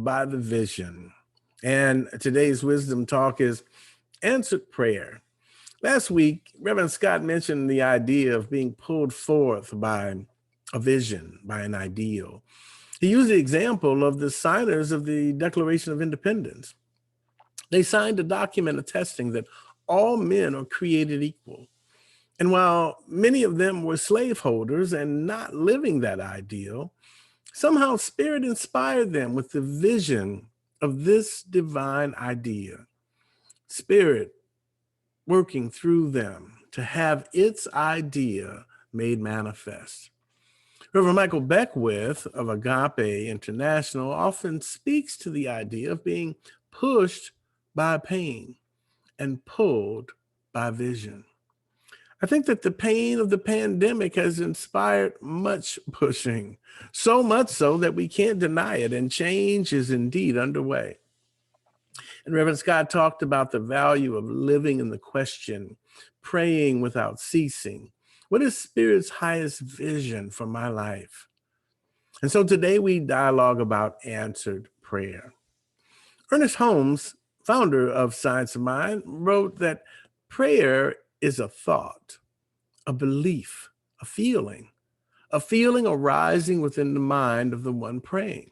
by the vision. And today's wisdom talk is answered prayer. Last week, Reverend Scott mentioned the idea of being pulled forth by a vision, by an ideal. He used the example of the signers of the Declaration of Independence. They signed a document attesting that all men are created equal. And while many of them were slaveholders and not living that ideal, somehow Spirit inspired them with the vision of this divine idea. Spirit working through them to have its idea made manifest. Reverend Michael Beckwith of Agape International often speaks to the idea of being pushed by pain and pulled by vision. I think that the pain of the pandemic has inspired much pushing, so much so that we can't deny it, and change is indeed underway. And Reverend Scott talked about the value of living in the question, praying without ceasing. What is Spirit's highest vision for my life? And so today we dialogue about answered prayer. Ernest Holmes, founder of Science of Mind, wrote that prayer is a thought, a belief, a feeling arising within the mind of the one praying.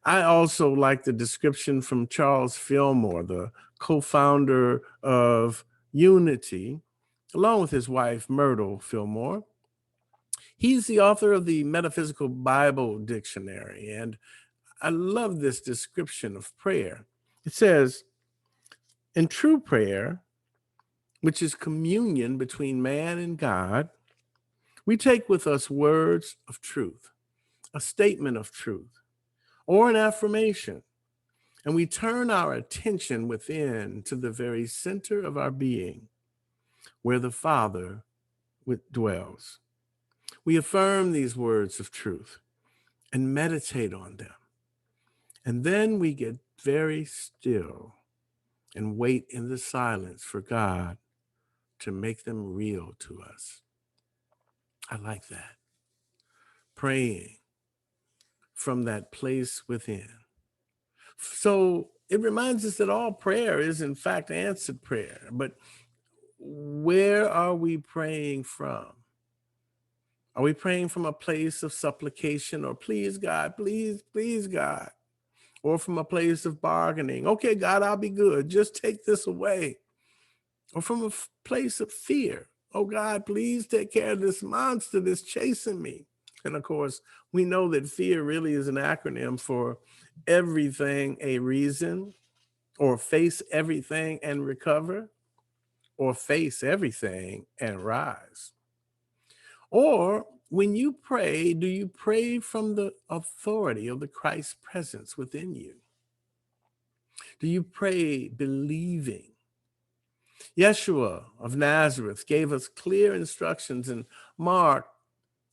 I also like the description from Charles Fillmore, the co-founder of Unity, along with his wife, Myrtle Fillmore. He's the author of the Metaphysical Bible Dictionary, and I love this description of prayer. It says, in true prayer, which is communion between man and God, we take with us words of truth, a statement of truth, or an affirmation, and we turn our attention within to the very center of our being, where the Father dwells. We affirm these words of truth and meditate on them, and then we get very still and wait in the silence for God to make them real to us. I like that. Praying from that place within. So it reminds us that all prayer is in fact answered prayer, but where are we praying from? Are we praying from a place of supplication or please God, please God, or from a place of bargaining? Okay, God, I'll be good. Just take this away. Or from a place of fear. Oh God, please take care of this monster that's chasing me. And of course, we know that fear really is an acronym for everything a reason, or face everything and recover, or face everything and rise. Or when you pray, do you pray from the authority of the Christ presence within you? Do you pray believing? Yeshua of Nazareth gave us clear instructions in Mark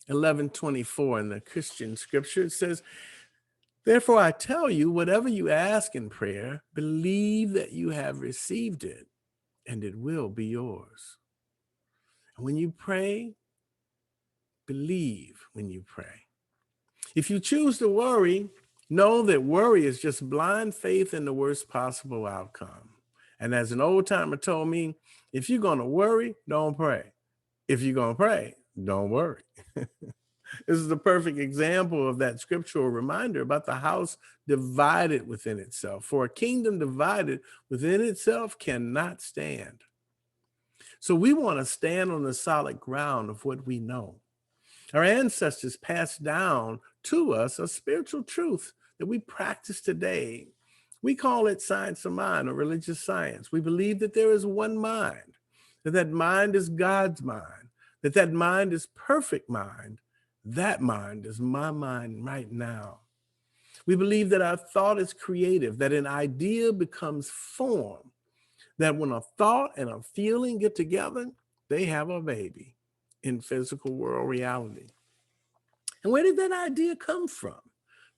11:24 in the Christian scripture. It says, therefore I tell you, whatever you ask in prayer, believe that you have received it and it will be yours. And when you pray, believe when you pray. If you choose to worry, know that worry is just blind faith in the worst possible outcome. And as an old timer told me, if you're going to worry, don't pray. If you're going to pray, don't worry. This is the perfect example of that scriptural reminder about the house divided within itself. For a kingdom divided within itself cannot stand. So we want to stand on the solid ground of what we know. Our ancestors passed down to us a spiritual truth that we practice today. We call it science of mind or religious science. We believe that there is one mind, that mind is God's mind, that mind is perfect mind. That mind is my mind right now. We believe that our thought is creative, that an idea becomes form, that when a thought and a feeling get together, they have a baby in physical world reality. And where did that idea come from?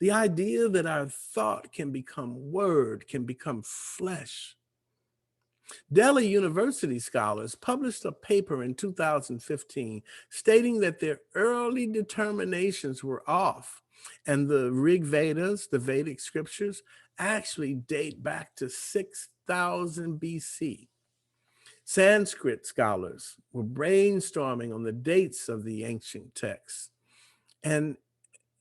The idea that our thought can become word, can become flesh. Delhi University scholars published a paper in 2015 stating that their early determinations were off And the Rig Vedas, the Vedic scriptures, actually date back to 6,000 BC. Sanskrit scholars were brainstorming on the dates of the ancient texts. And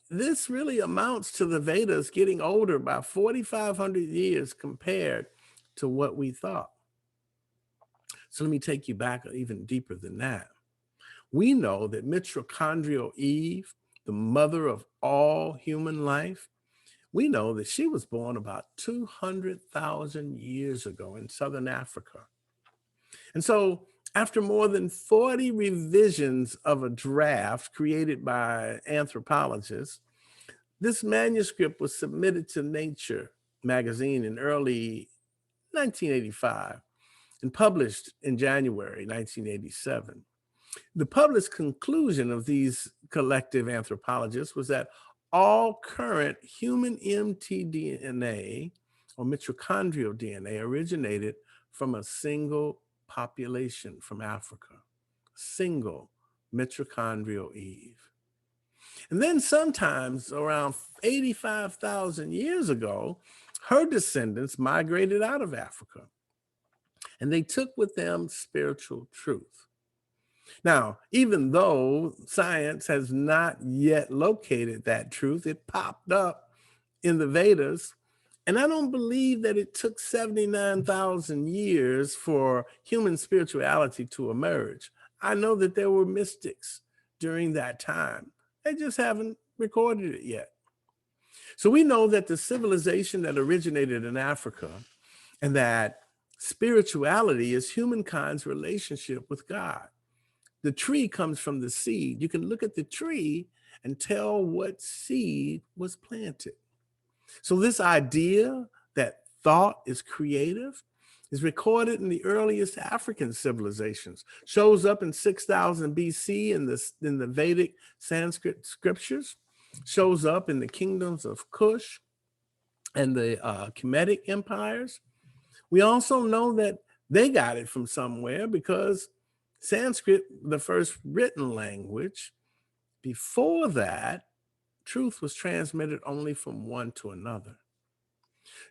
this really amounts to the Vedas getting older by 4,500 years compared to what we thought. So let me take you back even deeper than that. We know that mitochondrial Eve, the mother of all human life, we know that she was born about 200,000 years ago in Southern Africa. And so, after more than 40 revisions of a draft created by anthropologists, this manuscript was submitted to Nature magazine in early 1985 and published in January 1987. The published conclusion of these collective anthropologists was that all current human mtDNA or mitochondrial DNA originated from a single population from Africa, single mitochondrial Eve. And then sometimes around 85,000 years ago, her descendants migrated out of Africa and they took with them spiritual truth. Now, even though science has not yet located that truth, it popped up in the Vedas. And I don't believe that it took 79,000 years for human spirituality to emerge. I know that there were mystics during that time. They just haven't recorded it yet. So we know that the civilization that originated in Africa and that spirituality is humankind's relationship with God. The tree comes from the seed. You can look at the tree and tell what seed was planted. So this idea that thought is creative is recorded in the earliest African civilizations, shows up in 6,000 BC in the Vedic Sanskrit scriptures, shows up in the kingdoms of Kush and the Kemetic empires. We also know that they got it from somewhere because Sanskrit, the first written language, before that, truth was transmitted only from one to another.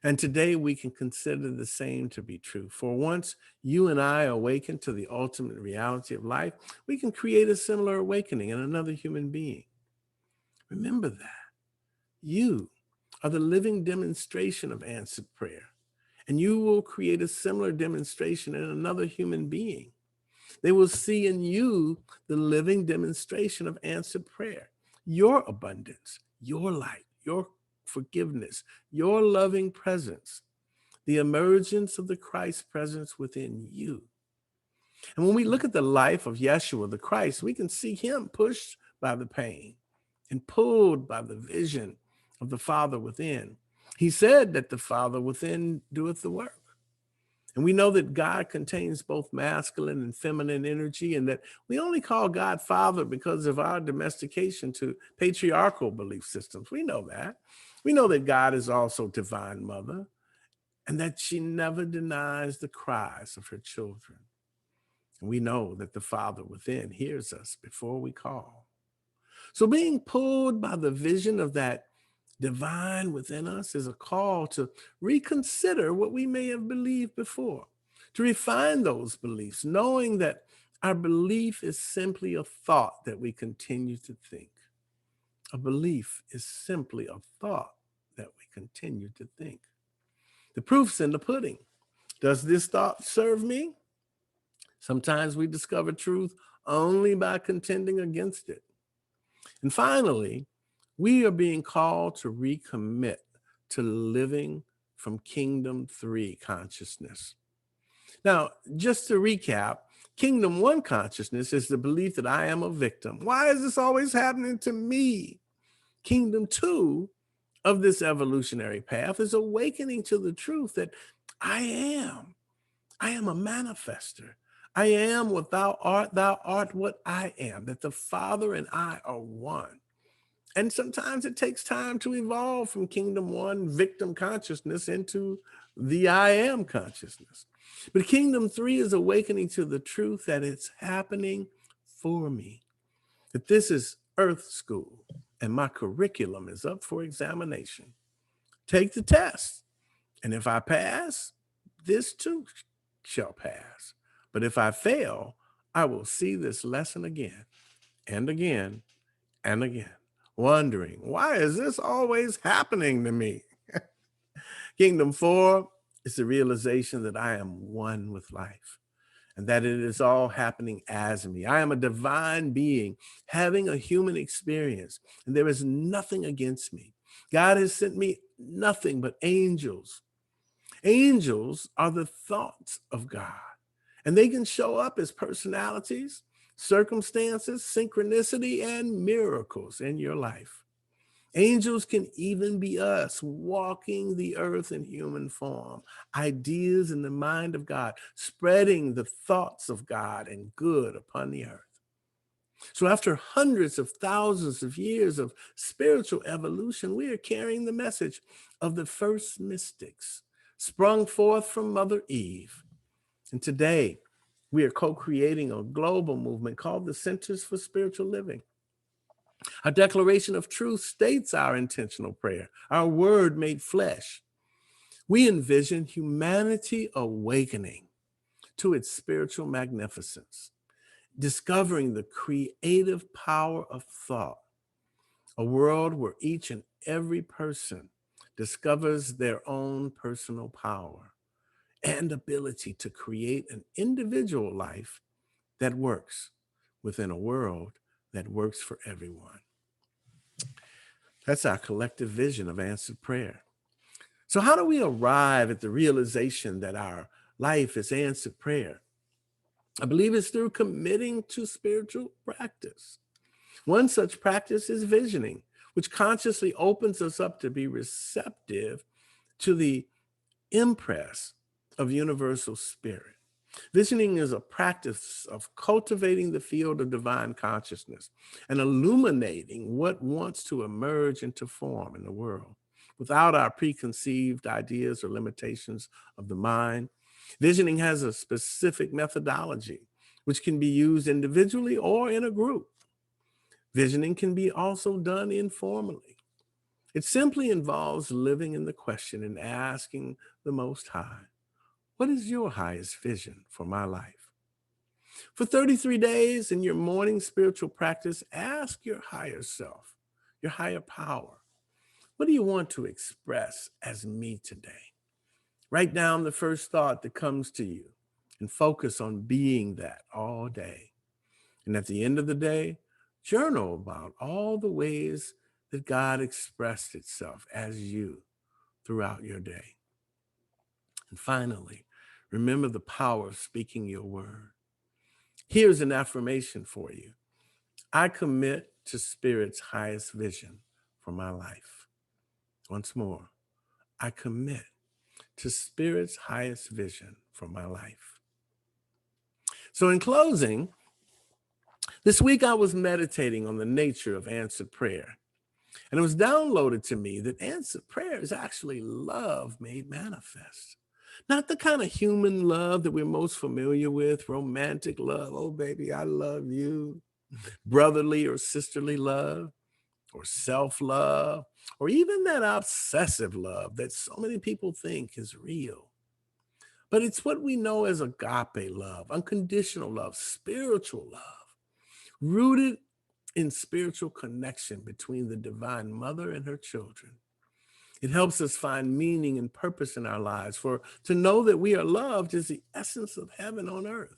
And today we can consider the same to be true. For once you and I awaken to the ultimate reality of life, we can create a similar awakening in another human being. Remember that. You are the living demonstration of answered prayer, and you will create a similar demonstration in another human being. They will see in you the living demonstration of answered prayer, your abundance, your light, your forgiveness, your loving presence, the emergence of the Christ presence within you. And when we look at the life of Yeshua, the Christ, we can see him pushed by the pain and pulled by the vision of the Father within. He said that the Father within doeth the work. And we know that God contains both masculine and feminine energy, and that we only call God Father because of our domestication to patriarchal belief systems. We know that. We know that God is also divine mother, and that she never denies the cries of her children. And we know that the Father within hears us before we call. So being pulled by the vision of that divine within us is a call to reconsider what we may have believed before, to refine those beliefs, knowing that our belief is simply a thought that we continue to think. A belief is simply a thought that we continue to think. The proof's in the pudding. Does this thought serve me? Sometimes we discover truth only by contending against it. And finally, we are being called to recommit to living from Kingdom 3 consciousness. Now, just to recap, Kingdom 1 consciousness is the belief that I am a victim. Why is this always happening to me? Kingdom 2 of this evolutionary path is awakening to the truth that I am a manifester. I am what thou art what I am, that the Father and I are one. And sometimes it takes time to evolve from Kingdom 1 victim consciousness into the I am consciousness. But Kingdom 3 is awakening to the truth that it's happening for me, that this is Earth school, and my curriculum is up for examination. Take the test, and if I pass, this too shall pass. But if I fail, I will see this lesson again and again and again, wondering, why is this always happening to me? Kingdom 4 is the realization that I am one with life and that it is all happening as me. I am a divine being having a human experience, and there is nothing against me. God has sent me nothing but angels. Angels are the thoughts of God, and they can show up as personalities, circumstances, synchronicity, and miracles in your life. Angels can even be us walking the earth in human form, ideas in the mind of God, spreading the thoughts of God and good upon the earth. So, after hundreds of thousands of years of spiritual evolution, we are carrying the message of the first mystics, sprung forth from Mother Eve. And today, we are co creating a global movement called the Centers for Spiritual Living. Our declaration of truth states our intentional prayer, our word made flesh. We envision humanity awakening to its spiritual magnificence, discovering the creative power of thought, a world where each and every person discovers their own personal power and ability to create an individual life that works within a world that works for everyone. That's our collective vision of answered prayer. So, how do we arrive at the realization that our life is answered prayer? I believe it's through committing to spiritual practice. One such practice is visioning, which consciously opens us up to be receptive to the impress of universal spirit. Visioning is a practice of cultivating the field of divine consciousness and illuminating what wants to emerge into form in the world without our preconceived ideas or limitations of the mind. Visioning has a specific methodology which can be used individually or in a group. Visioning can be also done informally. It simply involves living in the question and asking the Most High, what is your highest vision for my life? For 33 days in your morning spiritual practice, ask your higher self, your higher power, what do you want to express as me today? Write down the first thought that comes to you and focus on being that all day. And at the end of the day, journal about all the ways that God expressed itself as you throughout your day. And finally, remember the power of speaking your word. Here's an affirmation for you. I commit to Spirit's highest vision for my life. Once more, I commit to Spirit's highest vision for my life. So in closing, this week I was meditating on the nature of answered prayer. And it was downloaded to me that answered prayer is actually love made manifest. Not the kind of human love that we're most familiar with, romantic love. Oh, baby, I love you. Brotherly or sisterly love, or self love, or even that obsessive love that so many people think is real. But it's what we know as agape love, unconditional love, spiritual love, rooted in spiritual connection between the Divine Mother and her children. It helps us find meaning and purpose in our lives, for to know that we are loved is the essence of heaven on earth.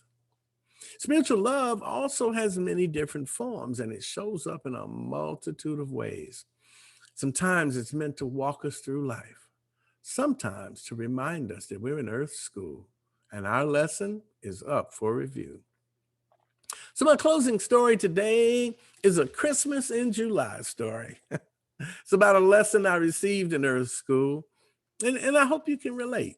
Spiritual love also has many different forms, and it shows up in a multitude of ways. Sometimes it's meant to walk us through life, sometimes to remind us that we're in earth school and our lesson is up for review. So, my closing story today is a Christmas in July story. It's about a lesson I received in earth school, and I hope you can relate.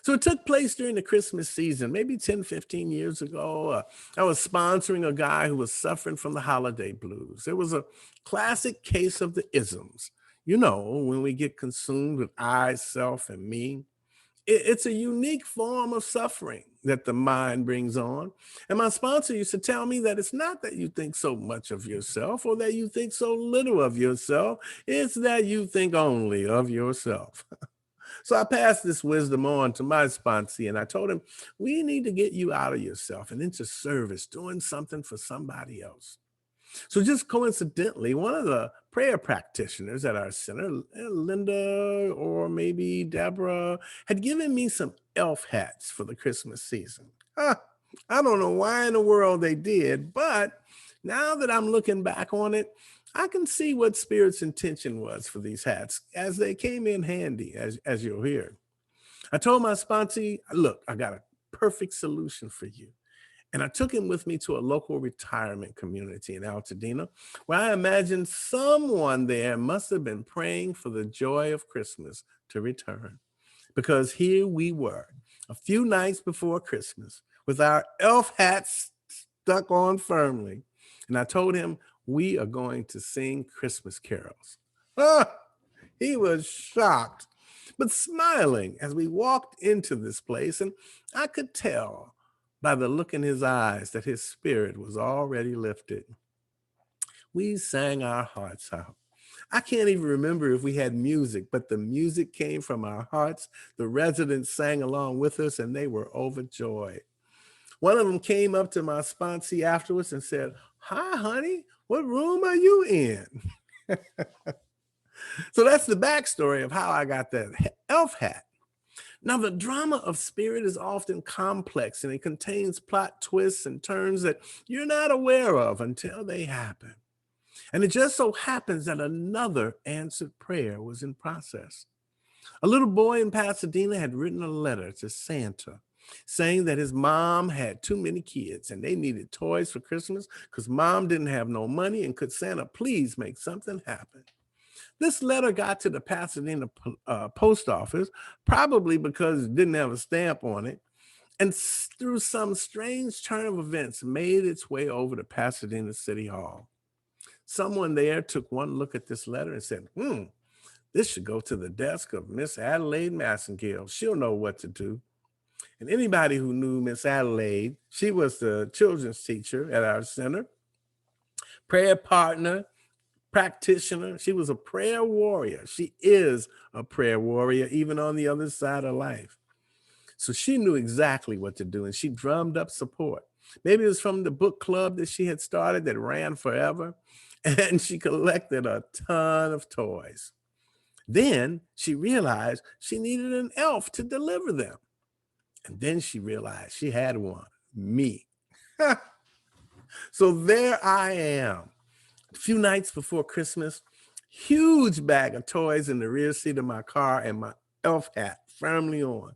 So it took place during the Christmas season, maybe 10, 15 years ago. I was sponsoring a guy who was suffering from the holiday blues. It was a classic case of the isms. You know, when we get consumed with I, self, and me. It's a unique form of suffering that the mind brings on. And my sponsor used to tell me that it's not that you think so much of yourself or that you think so little of yourself, it's that you think only of yourself. So I passed this wisdom on to my sponsee and I told him, we need to get you out of yourself and into service, doing something for somebody else. So just coincidentally, one of the prayer practitioners at our center, Linda or maybe Deborah, had given me some elf hats for the Christmas season. Huh, I don't know why in the world they did, but now that I'm looking back on it, I can see what Spirit's intention was for these hats as they came in handy, as you'll hear. I told my sponsee, look, I got a perfect solution for you. And I took him with me to a local retirement community in Altadena, where I imagined someone there must have been praying for the joy of Christmas to return. Because here we were, a few nights before Christmas, with our elf hats stuck on firmly. And I told him, we are going to sing Christmas carols. Ah, he was shocked, but smiling as we walked into this place. And I could tell by the look in his eyes that his spirit was already lifted. We sang our hearts out. I can't even remember if we had music, but the music came from our hearts. The residents sang along with us and they were overjoyed. One of them came up to my sponsee afterwards and said, "Hi, honey, what room are you in?" So that's the backstory of how I got that elf hat. Now, the drama of Spirit is often complex and it contains plot twists and turns that you're not aware of until they happen. And it just so happens that another answered prayer was in process. A little boy in Pasadena had written a letter to Santa saying that his mom had too many kids and they needed toys for Christmas because mom didn't have no money, and could Santa please make something happen? This letter got to the Pasadena post office, probably because it didn't have a stamp on it, and through some strange turn of events, made its way over to Pasadena City Hall. Someone there took one look at this letter and said, this should go to the desk of Miss Adelaide Massengill. She'll know what to do. And anybody who knew Miss Adelaide, she was the children's teacher at our center, prayer partner, practitioner. She was a prayer warrior. She is a prayer warrior, even on the other side of life. So she knew exactly what to do, and she drummed up support. Maybe it was from the book club that she had started that ran forever, and she collected a ton of toys. Then she realized she needed an elf to deliver them. And then she realized she had one, me. So there I am, a few nights before Christmas, huge bag of toys in the rear seat of my car and my elf hat firmly on,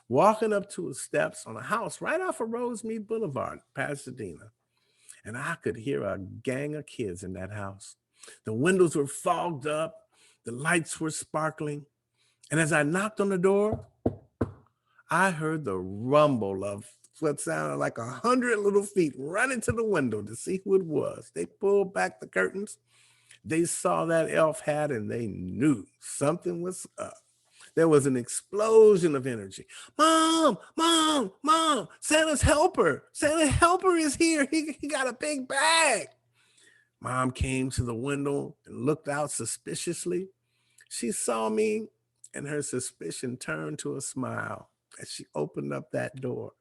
walking up to the steps on a house right off of Rosemead Boulevard, Pasadena. And I could hear a gang of kids in that house. The windows were fogged up, the lights were sparkling. And as I knocked on the door, I heard the rumble of what sounded like 100 little feet running to the window to see who it was. They pulled back the curtains. They saw that elf hat and they knew something was up. There was an explosion of energy. Mom, mom, mom, Santa's helper. Santa's helper is here. He got a big bag. Mom came to the window and looked out suspiciously. She saw me and her suspicion turned to a smile as she opened up that door.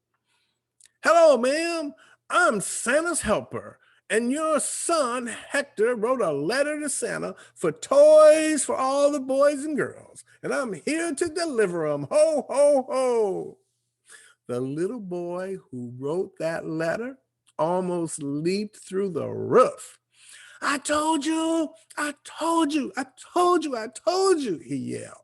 "Hello, ma'am. I'm Santa's helper. And your son, Hector, wrote a letter to Santa for toys for all the boys and girls. And I'm here to deliver them. Ho, ho, ho." The little boy who wrote that letter almost leaped through the roof. "I told you, I told you, I told you, I told you," he yelled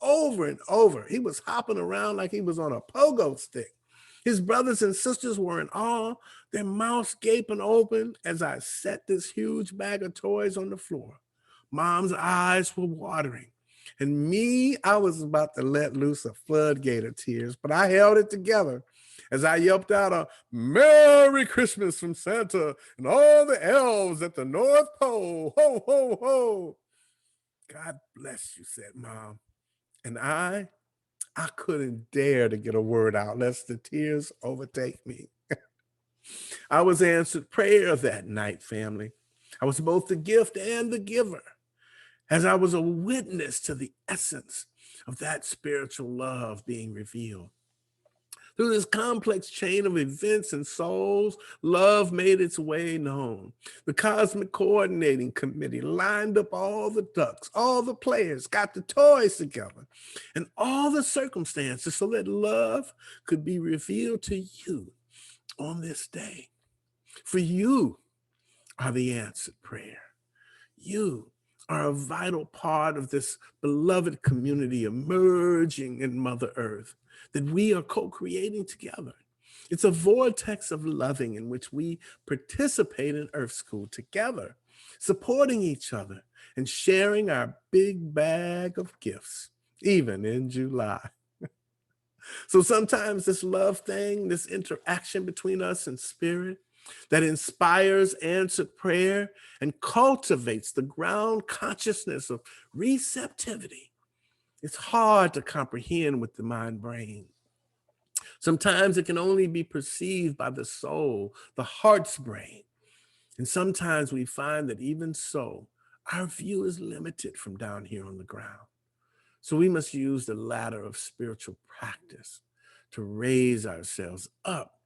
over and over. He was hopping around like he was on a pogo stick. His brothers and sisters were in awe, their mouths gaping open as I set this huge bag of toys on the floor. Mom's eyes were watering. And me, I was about to let loose a floodgate of tears, but I held it together as I yelped out a "Merry Christmas" from Santa and all the elves at the North Pole. Ho, ho, ho. "God bless you," said Mom. And I I couldn't dare to get a word out lest the tears overtake me. I was answered prayer that night, family. I was both the gift and the giver, as I was a witness to the essence of that spiritual love being revealed. Through this complex chain of events and souls, love made its way known. The Cosmic Coordinating Committee lined up all the ducks, all the players, got the toys together, and all the circumstances so that love could be revealed to you on this day. For you are the answered prayer. You are a vital part of this beloved community emerging in Mother Earth that we are co-creating together. It's a vortex of loving in which we participate in Earth School together, supporting each other and sharing our big bag of gifts, even in July. So sometimes this love thing, this interaction between us and spirit that inspires answered prayer and cultivates the ground consciousness of receptivity. It's hard to comprehend with the mind brain. Sometimes it can only be perceived by the soul, the heart's brain. And sometimes we find that even so, our view is limited from down here on the ground. So we must use the ladder of spiritual practice to raise ourselves up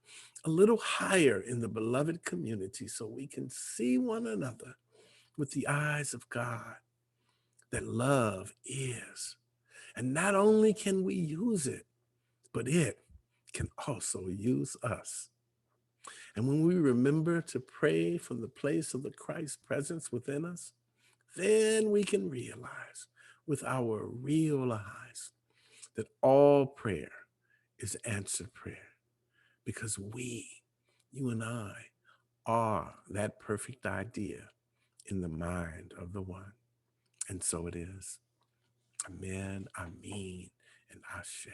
a little higher in the beloved community so we can see one another with the eyes of God, that love is. And not only can we use it, but it can also use us. And when we remember to pray from the place of the Christ presence within us, then we can realize with our real eyes that all prayer is answered prayer because we, you and I, are that perfect idea in the mind of the one. And so it is. Amen, Amen, and Ashe.